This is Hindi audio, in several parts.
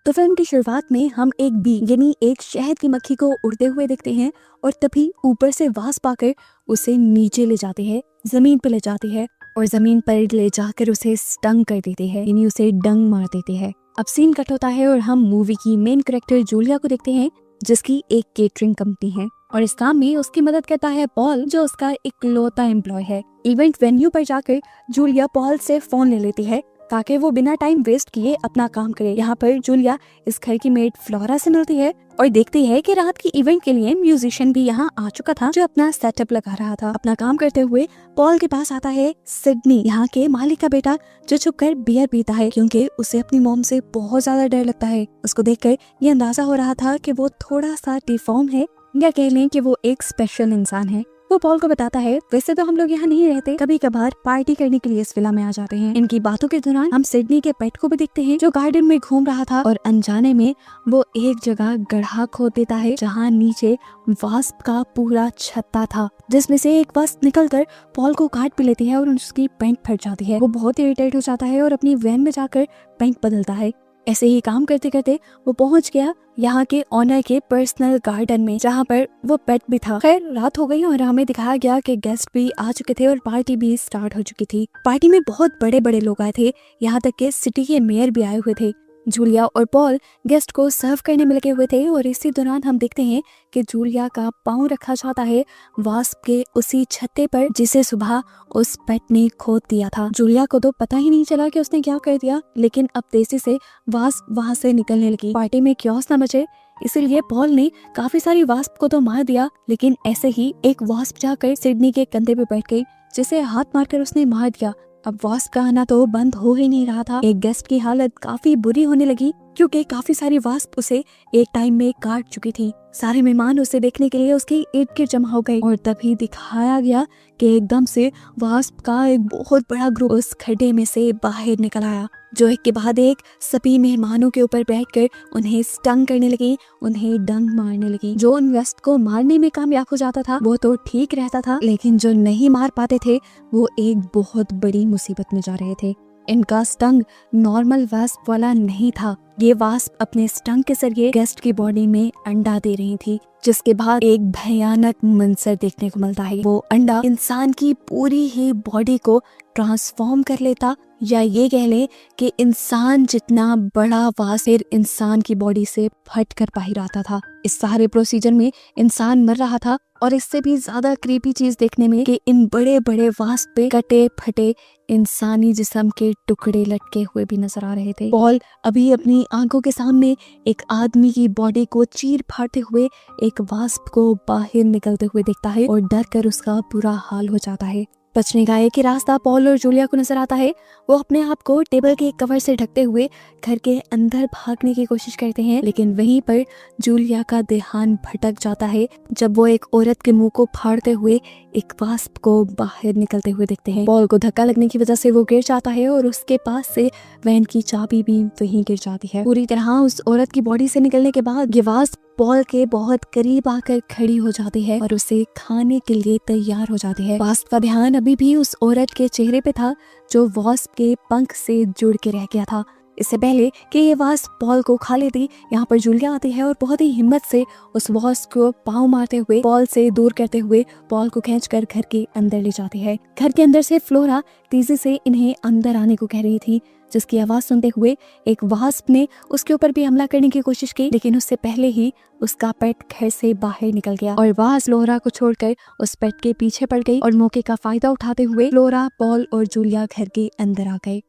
तो फिल्म की शुरुआत में हम एक बी यानी एक शहद की मक्खी को उड़ते हुए देखते हैं और तभी ऊपर से वास्प आकर उसे नीचे ले जाते हैं, जमीन पर ले जाती है और जमीन पर ले जाकर उसे स्टंग कर देते हैं, यानी उसे डंग मार देते हैं। अब सीन कट होता है और हम मूवी की मेन कैरेक्टर जूलिया को देखते हैं, जिसकी एक केटरिंग कंपनी है और इस काम में उसकी मदद करता है पॉल, जो उसका इकलौता एम्प्लॉय है। इवेंट वेन्यू पर जाकर जूलिया पॉल से फोन ले लेती है ताकि वो बिना टाइम वेस्ट किए अपना काम करे। यहाँ पर जूलिया इस घर की मेड फ्लोरा से मिलती है और देखती है कि रात की इवेंट के लिए म्यूजिशियन भी यहाँ आ चुका था, जो अपना सेटअप लगा रहा था। अपना काम करते हुए पॉल के पास आता है सिडनी, यहाँ के मालिक का बेटा, जो छुपकर बियर पीता है क्योंकि उसे अपनी मॉम से बहुत ज्यादा डर लगता है। उसको देखकर ये अंदाजा हो रहा था कि वो थोड़ा सा डिफॉर्म है, या कह लें कि वो एक स्पेशल इंसान है। वो पॉल को बताता है, वैसे तो हम लोग यहाँ नहीं रहते, कभी कभार पार्टी करने के लिए इस विला में आ जाते हैं। इनकी बातों के दौरान हम सिडनी के पेट को भी देखते हैं, जो गार्डन में घूम रहा था और अनजाने में वो एक जगह गड्ढा खोद देता है जहाँ नीचे वास्प का पूरा छत्ता था, जिसमें से एक वास्प निकलकर पॉल को काट भी लेती है और उसकी पैंट फट जाती है। वो बहुत इरिटेट हो जाता है और अपनी वैन में जाकर पैंट बदलता है। ऐसे ही काम करते करते वो पहुंच गया यहाँ के ऑनर के पर्सनल गार्डन में, जहाँ पर वो पेट भी था। खैर रात हो गई और हमें दिखाया गया कि गेस्ट भी आ चुके थे और पार्टी भी स्टार्ट हो चुकी थी। पार्टी में बहुत बड़े बड़े लोग आए थे, यहाँ तक के सिटी के मेयर भी आए हुए थे। जूलिया और पॉल गेस्ट को सर्व करने में लगे हुए थे और इसी दौरान हम देखते हैं कि जूलिया का पाँव रखा जाता है वास्प के उसी छत्ते पर जिसे सुबह उस पेट ने खोद दिया था। जूलिया को तो पता ही नहीं चला कि उसने क्या कर दिया, लेकिन अब तेजी से वास्प वहां से निकलने लगी। पार्टी में क्योस न मचे, इसीलिए पॉल ने काफी सारी वास्प को तो मार दिया, लेकिन ऐसे ही एक वास्प जाकर सिडनी के कंधे पे बैठ गई, जिसे हाथ मारकर उसने मार दिया। अब वास्प का आना तो बंद हो ही नहीं रहा था। एक गेस्ट की हालत काफी बुरी होने लगी क्योंकि काफी सारी वास्प उसे एक टाइम में काट चुकी थी। सारे मेहमान उसे देखने के लिए उसके इर्द गिर्द जमा हो गए और तभी दिखाया गया कि एकदम से वास्प का एक बहुत बड़ा ग्रुप उस खड्डे में से बाहर निकल आया, जो एक के बाद एक सभी मेहमानों के ऊपर बैठकर उन्हें स्टंग करने लगी, उन्हें डंग मारने लगी। जो उन वेस्ट को मारने में कामयाब हो जाता था वो तो ठीक रहता था, लेकिन जो नहीं मार पाते थे वो एक बहुत बड़ी मुसीबत में जा रहे थे। इनका स्टंग नॉर्मल वास्प वाला नहीं था, ये वास्प अपने स्टंग के जरिए गेस्ट की बॉडी में अंडा दे रही थी, जिसके बाद एक भयानक मंजर देखने को मिलता है। वो अंडा इंसान की पूरी ही बॉडी को ट्रांसफॉर्म कर लेता, या ये कह ले कि इंसान जितना बड़ा वास्प इंसान की बॉडी से फट कर बाहर आता था। इस सारे प्रोसीजर में इंसान मर रहा था और इससे भी ज्यादा क्रीपी चीज देखने में कि इन बड़े बड़े वास्प पे कटे फटे इंसानी जिस्म के टुकड़े लटके हुए भी नजर आ रहे थे। पॉल अभी अपनी आंखों के सामने एक आदमी की बॉडी को चीर फाड़ते हुए एक वास्प को बाहर निकलते हुए देखता है और डर कर उसका बुरा हाल हो जाता है। बचने का एक ही रास्ता पॉल और जूलिया को नजर आता है। वो अपने आप को टेबल के कवर से ढकते हुए घर के अंदर भागने की कोशिश करते हैं, लेकिन वहीं पर जूलिया का ध्यान भटक जाता है जब वो एक औरत के मुंह को फाड़ते हुए एक वास्प को बाहर निकलते हुए देखते हैं। पॉल को धक्का लगने की वजह से वो गिर जाता है और उसके पास से वैन की चाबी भी वहीं गिर जाती है। पूरी तरह उस औरत की बॉडी से निकलने के बाद ये वास्प पॉल के बहुत करीब आकर खड़ी हो जाती है और उसे खाने के लिए तैयार हो जाती है। वास्प का ध्यान अभी भी उस औरत के चेहरे पे था जो वास्प के पंख से जुड़ के रह गया था। इससे पहले कि ये वास्प पॉल को खा लेती, यहाँ पर जूलिया आती है और बहुत ही हिम्मत से उस वास्प को पाँव मारते हुए पॉल से दूर करते हुए पॉल को खींचकर घर के अंदर ले जाती है। घर के अंदर से फ्लोरा तेजी से इन्हें अंदर आने को कह रही थी, जिसकी आवाज सुनते हुए एक वास्प ने उसके ऊपर भी हमला करने की कोशिश की, लेकिन उससे पहले ही उसका पेट घर से बाहर निकल गया और वह फ्लोरा को छोड़कर उस पेट के पीछे पड़ गई और मौके का फायदा उठाते हुए फ्लोरा, पॉल और जूलिया घर के अंदर आ गए।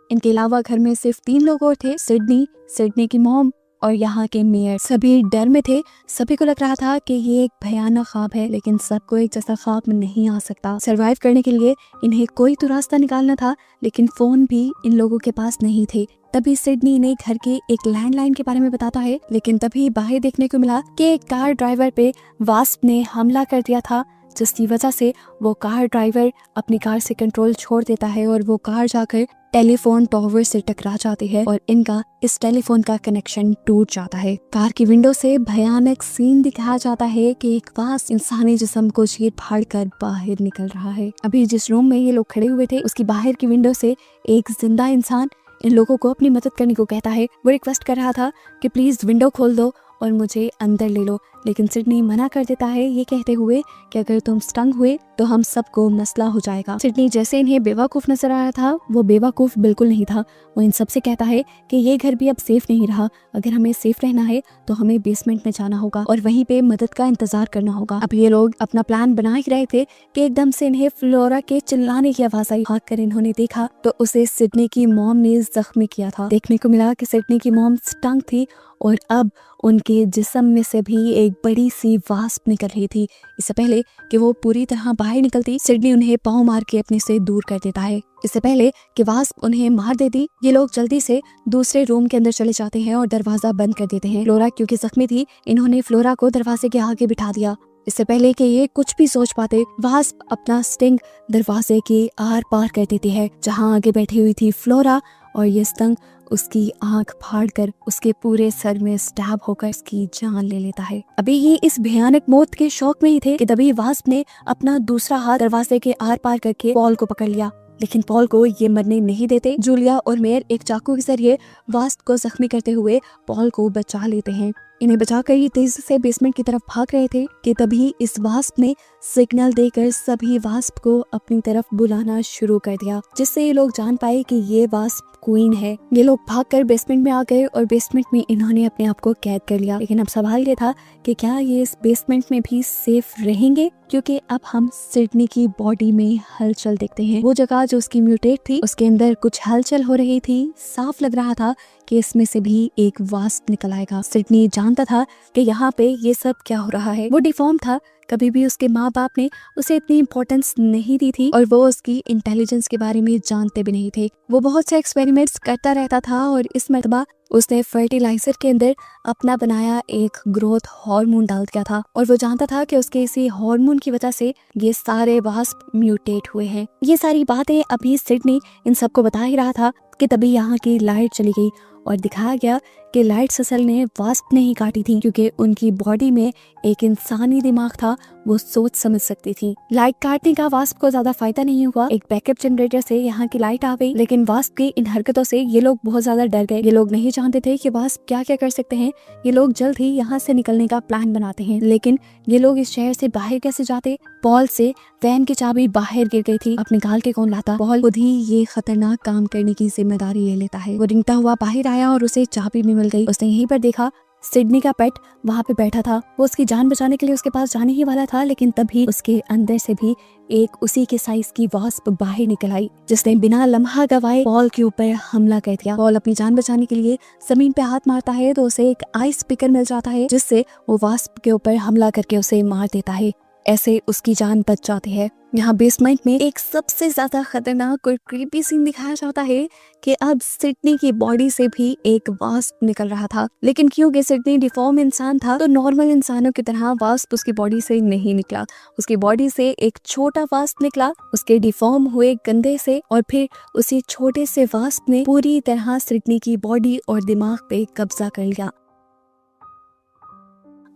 इनके अलावा घर में सिर्फ 3 लोग और थे, सिडनी की मॉम और यहाँ के मेयर। सभी डर में थे, सभी को लग रहा था कि ये एक भयानक ख्वाब है, लेकिन सबको एक जैसा ख्वाब नहीं आ सकता। सरवाइव करने के लिए इन्हें कोई तो रास्ता निकालना था, लेकिन फोन भी इन लोगों के पास नहीं थे। तभी सिडनी ने घर के एक लैंडलाइन के बारे में बताता है, लेकिन तभी बाहर देखने को मिला कि एक कार ड्राइवर पे वास्प ने हमला कर दिया था, जिसकी वजह से वो कार ड्राइवर अपनी कार से कंट्रोल छोड़ देता है और वो कार जाकर टेलीफोन टावर से टकरा जाती है और इनका इस टेलीफोन का कनेक्शन टूट जाता है। कार की विंडो से भयानक सीन दिखाया जाता है कि एक वास्प इंसानी जिस्म को चीर फाड़ कर बाहर निकल रहा है। अभी जिस रूम में ये लोग खड़े हुए थे उसकी बाहर की विंडो से एक जिंदा इंसान इन लोगों को अपनी मदद करने को कहता है। वो रिक्वेस्ट कर रहा था कि प्लीज विंडो खोल दो और मुझे अंदर ले लो, लेकिन सिडनी मना कर देता है, ये कहते हुए कि अगर तुम स्टंग हुए तो हम सबको मसला हो जाएगा। सिडनी जैसे इन्हें बेवकूफ नजर आ रहा था, वो बेवकूफ बिल्कुल नहीं था। वो इन सबसे कहता है कि ये घर भी अब सेफ नहीं रहा, अगर हमें सेफ रहना है तो हमें बेसमेंट में जाना होगा और वहीं पे मदद का इंतजार करना होगा। अब ये लोग अपना प्लान बना ही रहे थे कि एकदम से इन्हें फ्लोरा के चिल्लाने की आवाज आई। भाग कर इन्होंने देखा तो उसे सिडनी की मॉम ने जख्मी किया था। देखने को मिला कि सिडनी की मॉम स्टंग थी और अब उनके जिस्म में से भी एक बड़ी सी वास्प निकल रही थी। इससे पहले कि वो पूरी तरह बाहर निकलती, सिडनी उन्हें पाँव मार के अपने से दूर कर देता है। इससे पहले कि वास्प उन्हें मार देती, ये लोग जल्दी से दूसरे रूम के अंदर चले जाते हैं और दरवाजा बंद कर देते हैं। फ्लोरा क्योंकि जख्मी थी, इन्होंने फ्लोरा को दरवाजे के आगे बिठा दिया। इससे पहले कि ये कुछ भी सोच पाते, वास्प अपना स्टिंग दरवाजे के आर पार कर देती है जहाँ आगे बैठी हुई थी फ्लोरा, और ये स्टंग उसकी आंख फाड़कर उसके पूरे सर में स्टैब होकर उसकी जान ले लेता है। अभी ये इस भयानक मौत के शौक में ही थे कि तभी वास्प ने अपना दूसरा हाथ दरवाजे के आर पार करके पॉल को पकड़ लिया, लेकिन पॉल को ये मरने नहीं देते। जूलिया और मेयर एक चाकू के जरिए वास्प को जख्मी करते हुए पॉल को बचा लेते हैं। इन्हें बचाकर ये तेजी से बेसमेंट की तरफ भाग रहे थे कि तभी इस वास्प ने सिग्नल देकर सभी वास्प को अपनी तरफ बुलाना शुरू कर दिया, जिससे ये लोग जान पाए कि ये वास्प क्वीन है। ये लोग भागकर बेसमेंट में आ गए और बेसमेंट में इन्होंने अपने आप को कैद कर लिया। लेकिन अब सवाल ये था कि क्या ये इस बेसमेंट में भी सेफ रहेंगे, क्योंकि अब हम सिडनी की बॉडी में हलचल देखते हैं। वो जगह जो उसकी म्यूटेट थी, उसके अंदर कुछ हलचल हो रही थी। साफ लग रहा था कि इसमें से भी एक वास्प निकल आएगा। सिडनी जानता था कि यहाँ पे ये सब क्या हो रहा है। वो डिफॉर्म था, कभी भी उसके माँ बाप ने उसे इतनी इम्पोर्टेंस नहीं दी थी और वो उसकी इंटेलिजेंस के बारे में जानते भी नहीं थे। वो बहुत से एक्सपेरिमेंट्स करता रहता था और इस मर्तबा उसने फर्टिलाइजर के अंदर अपना बनाया एक ग्रोथ हार्मोन डाल दिया था और वो जानता था कि उसके इसी हार्मोन की वजह से ये सारे वास्प म्यूटेट हुए हैं। ये सारी बातें अभी सिडनी इन सबको बता ही रहा था कि तभी यहाँ की लाइट चली गई और दिखाया गया कि लाइट असल ने वास्प ने ही काटी थी, क्योंकि उनकी बॉडी में एक इंसानी दिमाग था, वो सोच समझ सकती थी। लाइट काटने का वास्प को ज्यादा फायदा नहीं हुआ। एक बैकअप जनरेटर से यहाँ की लाइट आ गई, लेकिन वास्प की इन हरकतों से ये लोग बहुत ज्यादा डर गए। ये लोग नहीं जानते थे कि वास्प क्या क्या कर सकते हैं। ये लोग जल्द ही यहाँ से निकलने का प्लान बनाते हैं, लेकिन ये लोग इस शहर से बाहर कैसे जाते। पॉल से वैन की चाबी बाहर गिर गई थी, अपने निकाल के कौन लाता। पॉल खुद ही ये खतरनाक काम करने की जिम्मेदारी ले लेता है। वो रिंगता हुआ बाहर आया और उसे चाबी भी मिल गई। उसने यहीं पर देखा सिडनी का पेट वहाँ पे बैठा था। वो उसकी जान बचाने के लिए उसके पास जाने ही वाला था, लेकिन तभी उसके अंदर से भी एक उसी के साइज की वास्प बाहर निकल आई, जिसने बिना लम्हा गवाए पॉल के ऊपर हमला कर दिया। पॉल अपनी जान बचाने के लिए जमीन पे हाथ मारता है तो उसे एक आइस पिकर मिल जाता है, जिससे वो वास्प के ऊपर हमला करके उसे मार देता है। ऐसे उसकी जान बच जाती है। यहाँ बेसमेंट में एक सबसे ज्यादा खतरनाक और क्रीपी सीन दिखाया जाता है कि अब सिडनी की बॉडी से भी एक वास्प निकल रहा था, लेकिन क्योंकि सिडनी डिफॉर्म इंसान था तो नॉर्मल इंसानों की तरह वास्प उसकी बॉडी से नहीं निकला। उसकी बॉडी से एक छोटा वास्प निकला उसके डिफॉर्म हुए गंदे से, और फिर उसी छोटे से वास्प ने पूरी तरह सिडनी की बॉडी और दिमाग पे कब्जा कर लिया।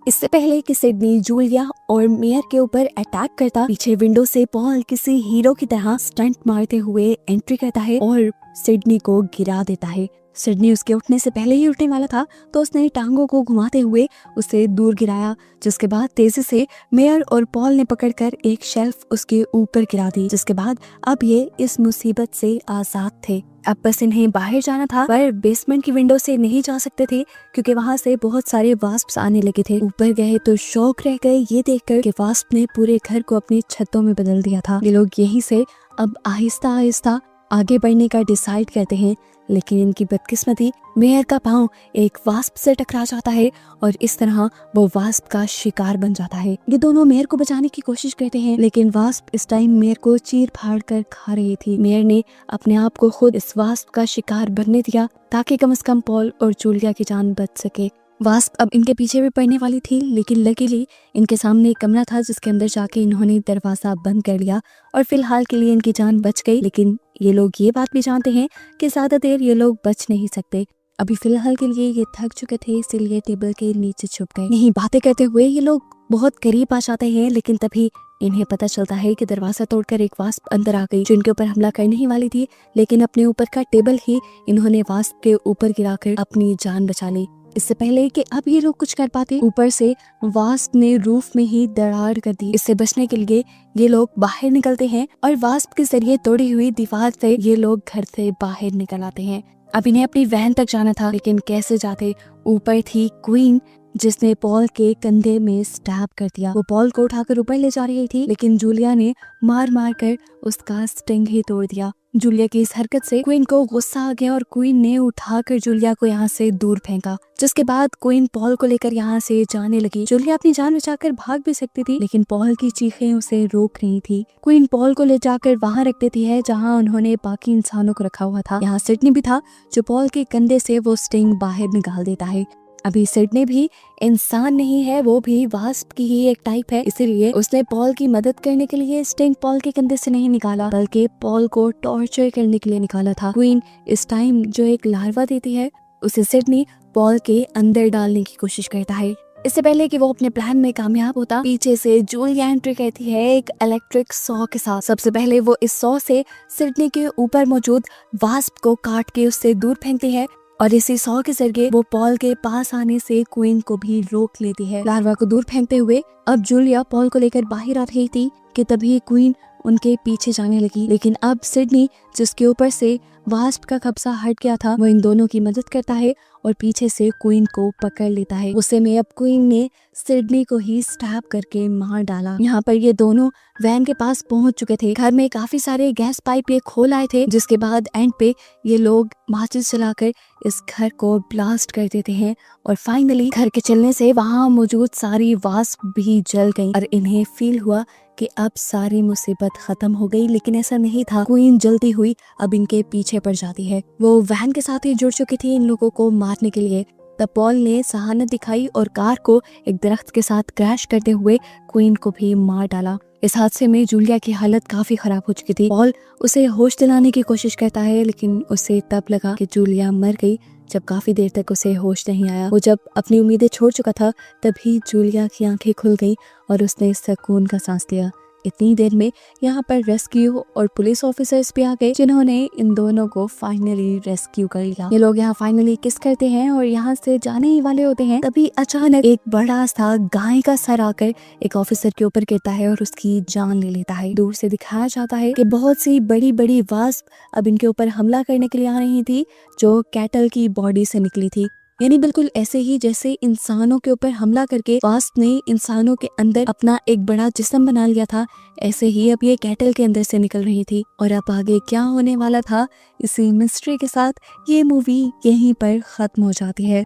इससे पहले कि सिडनी जूलिया और मेयर के ऊपर अटैक करता, पीछे विंडो से पॉल किसी हीरो की तरह स्टंट मारते हुए एंट्री करता है और सिडनी को गिरा देता है। सिडनी उसके उठने से पहले ही उठने वाला था तो उसने टांगों को घुमाते हुए उसे दूर गिराया, जिसके बाद तेजी से मेयर और पॉल ने पकड़कर एक शेल्फ उसके ऊपर गिरा दी, जिसके बाद अब ये इस मुसीबत से आजाद थे। अब बस इन्हें बाहर जाना था, पर बेसमेंट की विंडो से नहीं जा सकते थे क्योंकि वहाँ से बहुत सारे वास्प्स आने लगे थे। ऊपर गए तो शौक रह गए ये देखकर कि वास्प ने पूरे घर को अपनी छतों में बदल दिया था। ये लोग यहीं से अब आहिस्ता आहिस्ता आगे बढ़ने का डिसाइड करते हैं, लेकिन इनकी बदकिस्मती मेयर का पाँव एक वास्प से टकरा जाता है और इस तरह वो वास्प का शिकार बन जाता है। ये दोनों मेयर को बचाने की कोशिश करते हैं, लेकिन वास्प इस टाइम मेयर को चीर फाड़ कर खा रही थी। मेयर ने अपने आप को खुद इस वास्प का शिकार बनने दिया ताकि कम से कम पॉल और जूलिया की जान बच सके। वास्प अब इनके पीछे भी पड़ने वाली थी, लेकिन लकीली इनके सामने एक कमरा था जिसके अंदर जाके इन्होंने दरवाजा बंद कर लिया और फिलहाल के लिए इनकी जान बच गई। लेकिन ये लोग ये बात भी जानते हैं कि ज्यादा देर ये लोग बच नहीं सकते। अभी फिलहाल के लिए ये थक चुके थे, इसलिए टेबल के नीचे छुप गए। यही बातें करते हुए ये लोग बहुत करीब आ जाते हैं, लेकिन तभी इन्हें पता चलता है कि दरवाजा तोड़कर एक वास्प अंदर आ गई जो इनके ऊपर हमला करने ही वाली थी, लेकिन अपने ऊपर का टेबल ही इन्होंने वास्प के ऊपर गिराकर अपनी जान बचा ली। इससे पहले कि अब ये लोग कुछ कर पाते, ऊपर से वास्प ने रूफ में ही दरार कर दी। इससे बचने के लिए ये लोग बाहर निकलते हैं और वास्प के जरिए तोड़ी हुई दीवार से ये लोग घर से बाहर निकल आते हैं। अब इन्हें अपनी वैन तक जाना था, लेकिन कैसे जाते? ऊपर थी क्वीन जिसने पॉल के कंधे में स्टैब कर दिया। वो पॉल को उठाकर ऊपर ले जा रही थी, लेकिन जूलिया ने मार मार कर उसका स्टिंग ही तोड़ दिया। जूलिया की इस हरकत से क्वीन को गुस्सा आ गया और क्वीन ने उठाकर जूलिया को यहाँ से दूर फेंका, जिसके बाद क्वीन पॉल को लेकर यहाँ से जाने लगी। जूलिया अपनी जान बचाकर भाग भी सकती थी, लेकिन पॉल की चीखें उसे रोक रही थी। क्वीन पॉल को ले जाकर वहाँ रख देती है जहाँ उन्होंने बाकी इंसानों को रखा हुआ था। यहाँ सिडनी भी था जो पॉल के कंधे से वो स्टिंग बाहर निकाल देता है। अभी सिडनी भी इंसान नहीं है, वो भी वास्प की ही एक टाइप है, इसीलिए उसने पॉल की मदद करने के लिए स्टिंग पॉल के कंधे से नहीं निकाला, बल्कि पॉल को टॉर्चर करने के लिए निकाला था। क्वीन इस टाइम जो एक लार्वा देती है उसे सिडनी पॉल के अंदर डालने की कोशिश करता है। इससे पहले कि वो अपने प्लान में कामयाब होता, पीछे से जूलिया एंट्री करती है एक इलेक्ट्रिक सॉ के साथ। सबसे पहले वो इस सॉ से सिडनी के ऊपर मौजूद वास्प को काट के उससे दूर फेंकती है और इसी सॉ के जरिए वो पॉल के पास आने से क्वीन को भी रोक लेती है। लार्वा को दूर फेंकते हुए अब जूलिया पॉल को लेकर बाहर आ रही थी कि तभी क्वीन उनके पीछे जाने लगी, लेकिन अब सिडनी जिसके ऊपर से वास्प का कब्जा हट गया था, वो इन दोनों की मदद करता है और पीछे से क्वीन को पकड़ लेता है। उसे में अब क्वीन ने सिडनी को ही स्टैब करके मार डाला। यहाँ पर ये दोनों वैन के पास पहुंच चुके थे। घर में काफी सारे गैस पाइप ये खोल आए थे, जिसके बाद एंड पे ये लोग माचिस चलाकर इस घर को ब्लास्ट कर देते हैं और फाइनली घर के चलने से वहाँ मौजूद सारी वास्प भी जल गई और इन्हें फील हुआ कि अब सारी मुसीबत खत्म हो गई, लेकिन ऐसा नहीं था। क्वीन जलती हुई अब इनके पीछे पड़ जाती है। वो वैन के साथ ही जुड़ चुकी थी इन लोगों को मारने के लिए। तब पॉल ने सहानत दिखाई और कार को एक दरख्त के साथ क्रैश करते हुए क्वीन को भी मार डाला। इस हादसे में जूलिया की हालत काफी खराब हो चुकी थी। पॉल उसे होश दिलाने की कोशिश करता है, लेकिन उसे तब लगा कि जूलिया मर गई जब काफी देर तक उसे होश नहीं आया। वो जब अपनी उम्मीदें छोड़ चुका था, तभी जूलिया की आंखें खुल गई और उसने सुकून का सांस लिया। इतनी देर में यहाँ पर रेस्क्यू और पुलिस ऑफिसर्स भी आ गए, जिन्होंने इन दोनों को फाइनली रेस्क्यू कर लिया। ये लोग यहाँ फाइनली किस करते हैं और यहाँ से जाने ही वाले होते हैं, तभी अचानक एक बड़ा सा गाय का सर आकर एक ऑफिसर के ऊपर गिरता है और उसकी जान ले लेता है। दूर से दिखाया जाता है कि बहुत सी बड़ी बड़ी वास्प अब इनके ऊपर हमला करने के लिए आ रही थी, जो कैटल की बॉडी से निकली थी। यानी बिल्कुल ऐसे ही जैसे इंसानों के ऊपर हमला करके वास्प ने इंसानों के अंदर अपना एक बड़ा जिस्म बना लिया था, ऐसे ही अब ये कैटल के अंदर से निकल रही थी। और अब आगे क्या होने वाला था, इसी मिस्ट्री के साथ ये मूवी यहीं पर खत्म हो जाती है।